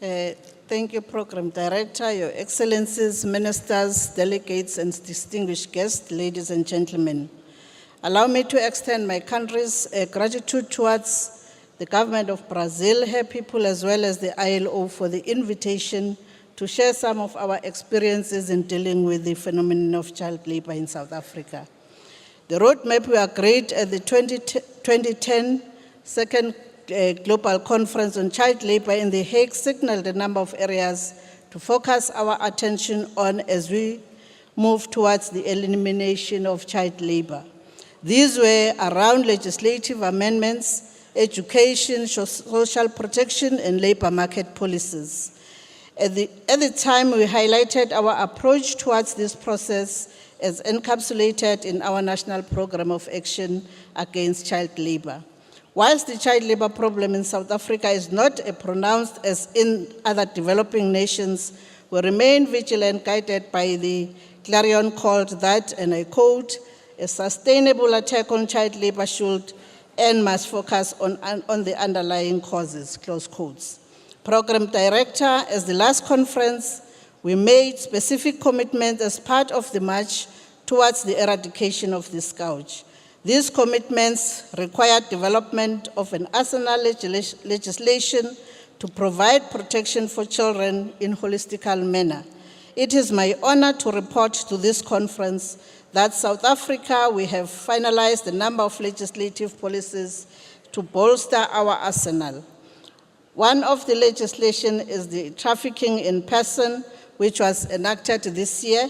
Thank you, Program Director, Your Excellencies, Ministers, delegates, and distinguished guests, ladies and gentlemen. Allow me to extend my country's gratitude towards the government of Brazil, her people, as well as the ILO for the invitation to share some of our experiences in dealing with the phenomenon of child labor in South Africa. The roadmap we agreed at the 2010 Second Global Conference on Child Labor in The Hague signaled a number of areas to focus our attention on as we move towards the elimination of child labor. These were around legislative amendments, education, social protection, and labor market policies. At the time, we highlighted our approach towards this process as encapsulated in our National Program of Action Against Child Labor. Whilst the child labor problem in South Africa is not as pronounced as in other developing nations, we remain vigilant, guided by the clarion call that, and I quote, a sustainable attack on child labor should and must focus on the underlying causes, close quotes. Program Director, as the last conference, we made specific commitments as part of the march towards the eradication of this scourge. These commitments required development of an arsenal legislation to provide protection for children in a holistic manner. It is my honor to report to this conference that South Africa, we have finalized a number of legislative policies to bolster our arsenal. One of the legislation is the Trafficking in Person, which was enacted this year,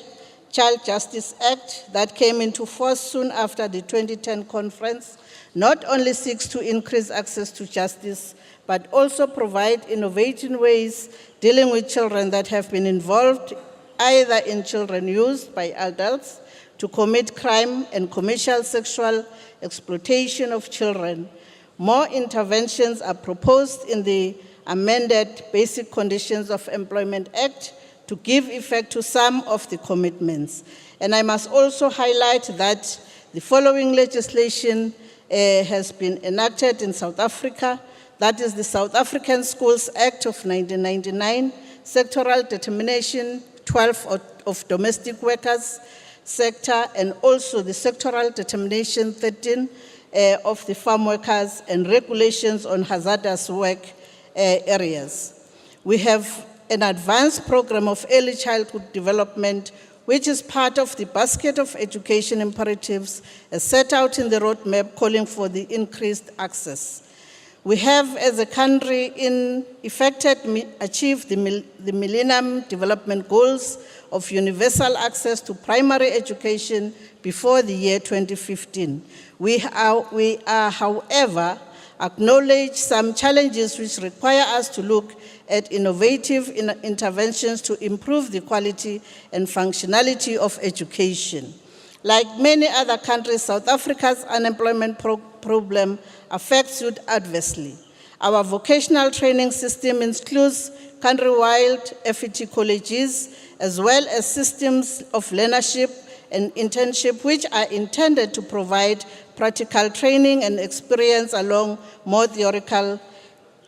Child Justice Act that came into force soon after the 2010 conference, not only seeks to increase access to justice, but also provide innovative ways dealing with children that have been involved either in children used by adults to commit crime and commercial sexual exploitation of children. More interventions are proposed in the amended Basic Conditions of Employment Act to give effect to some of the commitments. And I must also highlight that the following legislation has been enacted in South Africa. That is the South African Schools Act of 1999, Sectoral Determination 12 of Domestic Workers Sector, and also the Sectoral Determination 13 of the Farm Workers and Regulations on Hazardous Work areas. We have an advanced program of early childhood development, which is part of the basket of education imperatives as set out in the roadmap calling for the increased access. We have, as a country, achieved the Millennium Development Goals of universal access to primary education before the year 2015. We are, however, acknowledge some challenges which require us to look at innovative interventions to improve the quality and functionality of education. Like many other countries, South Africa's unemployment problem affects youth adversely. Our vocational training system includes countrywide FET colleges, as well as systems of learnership and internship, which are intended to provide practical training and experience along more theoretical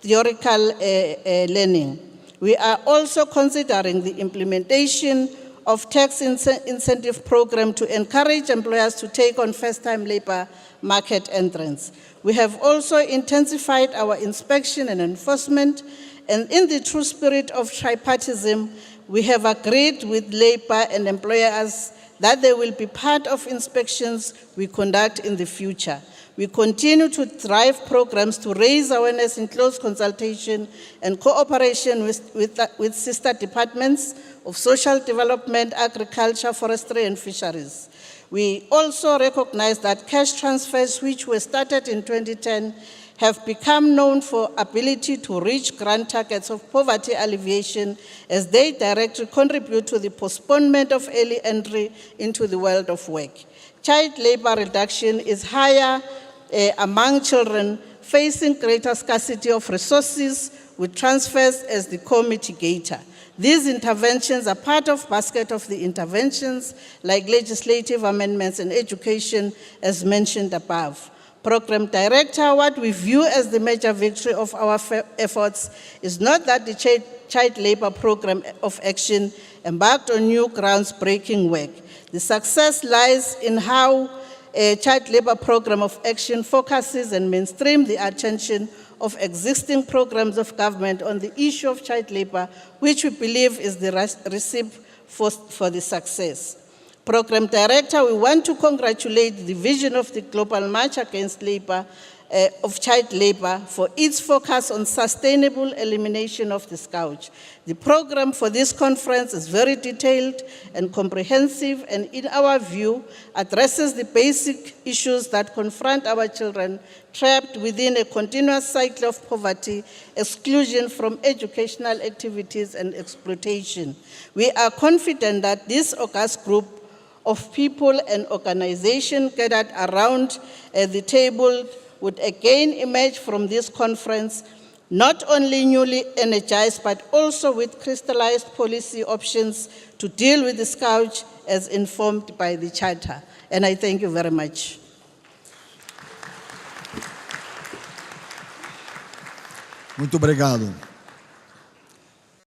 learning. We are also considering the implementation of tax incentive program to encourage employers to take on first-time labor market entrants. We have also intensified our inspection and enforcement, and in the true spirit of tripartism, we have agreed with labor and employers that they will be part of inspections we conduct in the future. We continue to drive programs to raise awareness in close consultation and cooperation with sister departments of social development, agriculture, forestry, and fisheries. We also recognize that cash transfers, which were started in 2010, have become known for ability to reach grant targets of poverty alleviation as they directly contribute to the postponement of early entry into the world of work. Child labor reduction is higher among children facing greater scarcity of resources with transfers as the co-mitigator. These interventions are part of basket of the interventions like legislative amendments and education as mentioned above. Program Director, what we view as the major victory of our efforts is not that the Child Labour Program of Action embarked on new grounds-breaking work. The success lies in how a Child Labour Program of Action focuses and mainstreams the attention of existing programs of government on the issue of child labour, which we believe is the recipe for the success. Program Director, we want to congratulate the vision of the Global March Against Labour of Child Labour for its focus on sustainable elimination of the scourge. The program for this conference is very detailed and comprehensive, and in our view, addresses the basic issues that confront our children trapped within a continuous cycle of poverty, exclusion from educational activities, and exploitation. We are confident that this august group of people and organizations gathered around the table would again emerge from this conference not only newly energized, but also with crystallized policy options to deal with the scourge as informed by the Charter. And I thank you very much. Muito obrigado.